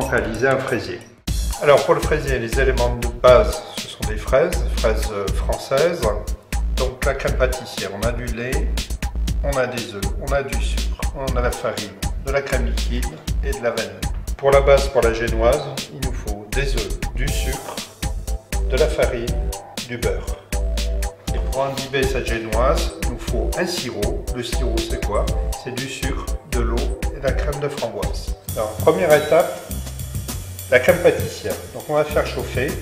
réaliser un fraisier. Alors pour le fraisier, les éléments de base, ce sont des fraises françaises. Donc la crème pâtissière, on a du lait, on a des œufs, on a du sucre, on a la farine, de la crème liquide et de la vanille. Pour la base, pour la génoise, il nous faut des œufs, du sucre, de la farine, du beurre. Et pour imbiber cette génoise, il nous faut un sirop. Le sirop, c'est quoi? C'est du sucre, de l'eau et de la crème de framboise. Alors, première étape, la crème pâtissière. Donc on va faire chauffer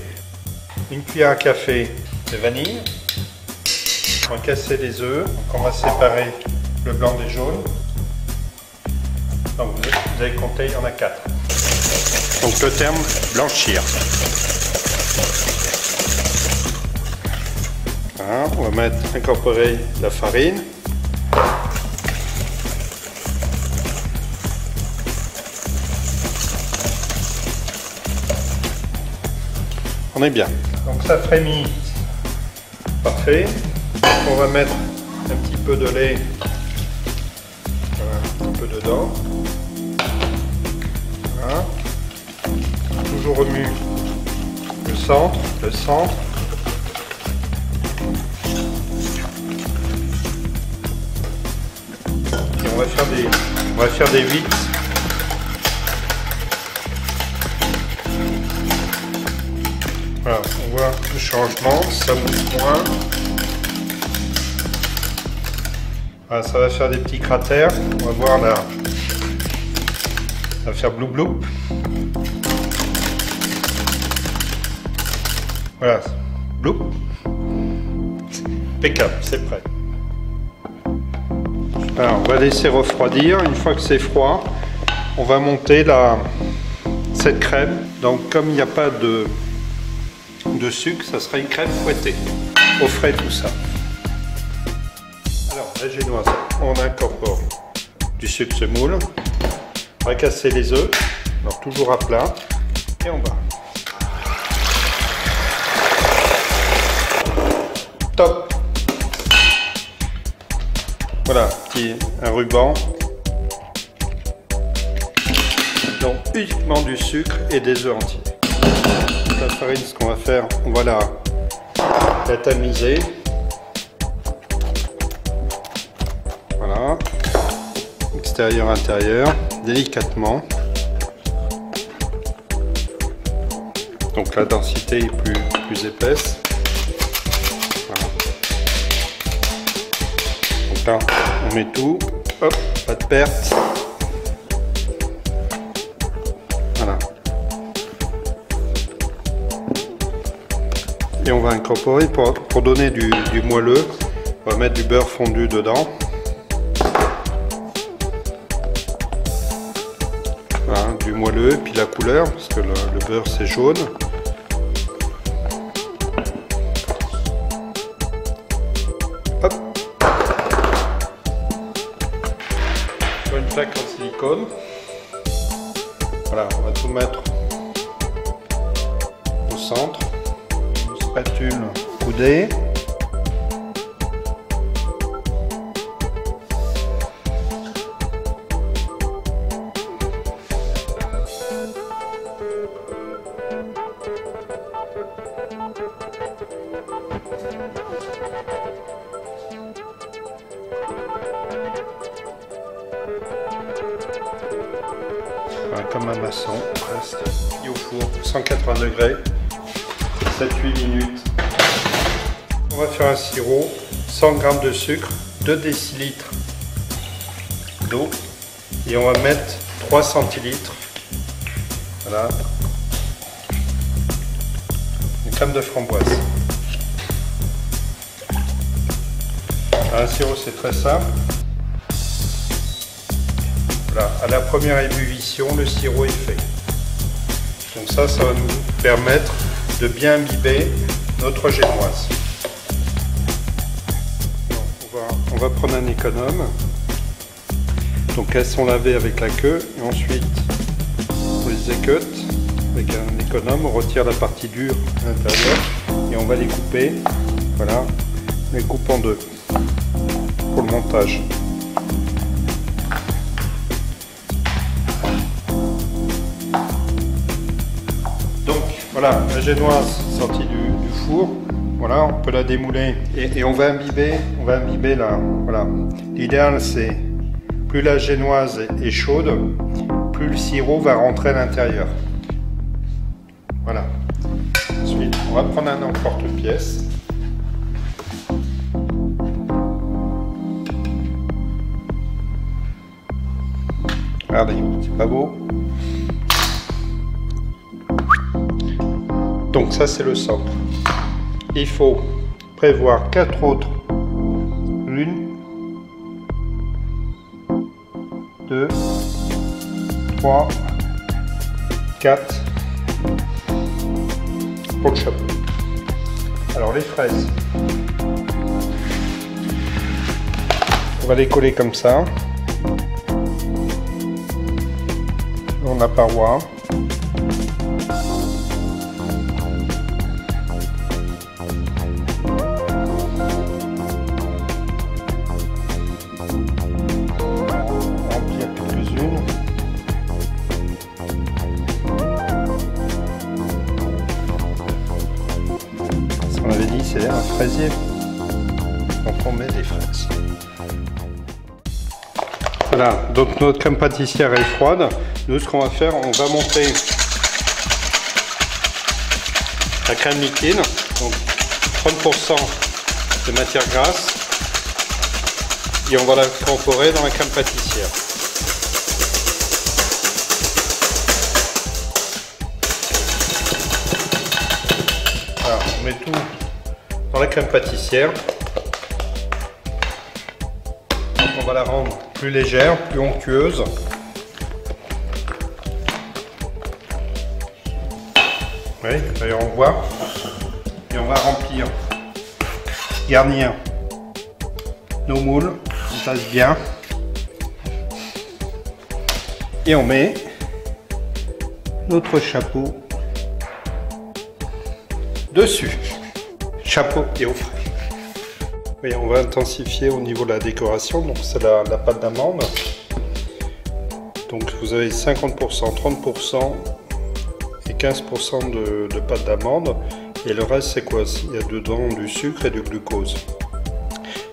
une cuillère à café de vanille. On va casser les œufs. Donc on va séparer le blanc des jaunes. Donc vous avez compté, il y en a 4. Donc le terme blanchir. Voilà, on va incorporer la farine. On est bien. Donc ça frémit. Parfait. On va mettre un petit peu de lait. Voilà, un peu dedans. Voilà. Toujours remue le centre. Et on va faire des 8. Voilà, on voit le changement, ça mousse moins. Voilà, ça va faire des petits cratères. On va voir là. Ça va faire bloup bloup. Voilà, bloup. Impeccable, c'est prêt. Alors, on va laisser refroidir. Une fois que c'est froid, on va monter cette crème. Donc, comme il n'y a pas de sucre, ça sera une crème fouettée. Au frais tout ça. Alors, la génoise, on incorpore du sucre semoule. On va casser les œufs. Alors, toujours à plat. Et on va. Top. Voilà, un ruban. Donc uniquement du sucre et des œufs entiers. La farine, ce qu'on va faire, on va la tamiser. Voilà. Extérieur, intérieur, délicatement. Donc la densité est plus épaisse. Là, on met tout, hop, pas de perte. Voilà. Et on va incorporer, pour donner du moelleux, on va mettre du beurre fondu dedans. Voilà, du moelleux, et puis la couleur, parce que le beurre c'est jaune. Une plaque en silicone. Voilà, on va tout mettre au centre. Une spatule coudée. Comme un maçon, presque. Et au four, 180 degrés, 7-8 minutes. On va faire un sirop, 100 g de sucre, 2 décilitres d'eau. Et on va mettre 3 centilitres. Voilà. Une crème de framboise. Un sirop, c'est très simple. Voilà, à la première ébullition, le sirop est fait. Donc ça va nous permettre de bien imbiber notre génoise. On va prendre un économe. Donc elles sont lavées avec la queue et ensuite on les équeute avec un économe. On retire la partie dure à l'intérieur et on va les couper. Voilà, on les coupe en deux pour le montage. Voilà, la génoise sortie du four. Voilà, on peut la démouler et on va imbiber là. Voilà. L'idéal, c'est plus la génoise est chaude, plus le sirop va rentrer à l'intérieur. Voilà. Ensuite, on va prendre un emporte-pièce. Regardez, c'est pas beau? Donc ça, c'est le centre. Il faut prévoir 4 autres. 1, 2, 3, 4 pour le chapeau. Alors les fraises, on va les coller comme ça dans la paroi. On avait dit c'est un fraisier, donc on met des fraises. Voilà, donc notre crème pâtissière est froide. Nous, ce qu'on va faire, on va monter la crème liquide, donc 30% de matière grasse, et on va la incorporer dans la crème pâtissière. Alors, on met tout dans la crème pâtissière. Donc on va la rendre plus légère, plus onctueuse. Oui, d'ailleurs on voit. Et on va remplir, garnir nos moules. On passe bien. Et on met notre chapeau dessus. Chapeau et au frais. Oui, on va intensifier au niveau de la décoration. Donc c'est la pâte d'amande. Donc vous avez 50%, 30% et 15% de pâte d'amande. Et le reste c'est quoi? Il y a dedans du sucre et du glucose.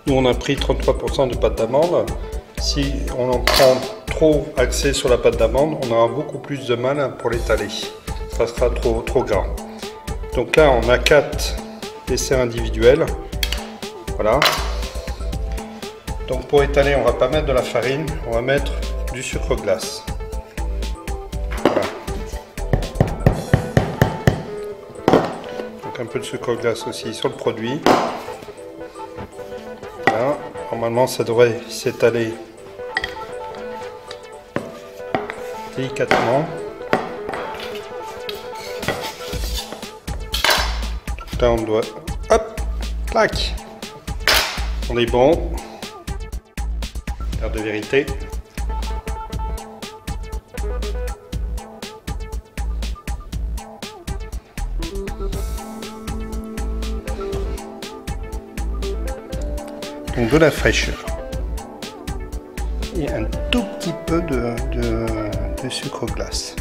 Nous on a pris 33% de pâte d'amande. Si on en prend trop axé sur la pâte d'amande, on aura beaucoup plus de mal pour l'étaler. Ça sera trop gras. Donc là on a 4 desserts individuels. Voilà. Donc pour étaler, on va pas mettre de la farine, on va mettre du sucre glace. Voilà. Donc un peu de sucre glace aussi sur le produit. Voilà. Normalement ça devrait s'étaler délicatement. Là on doit, hop, clac, on est bon, l'air de vérité. Donc de la fraîcheur et un tout petit peu de sucre glace.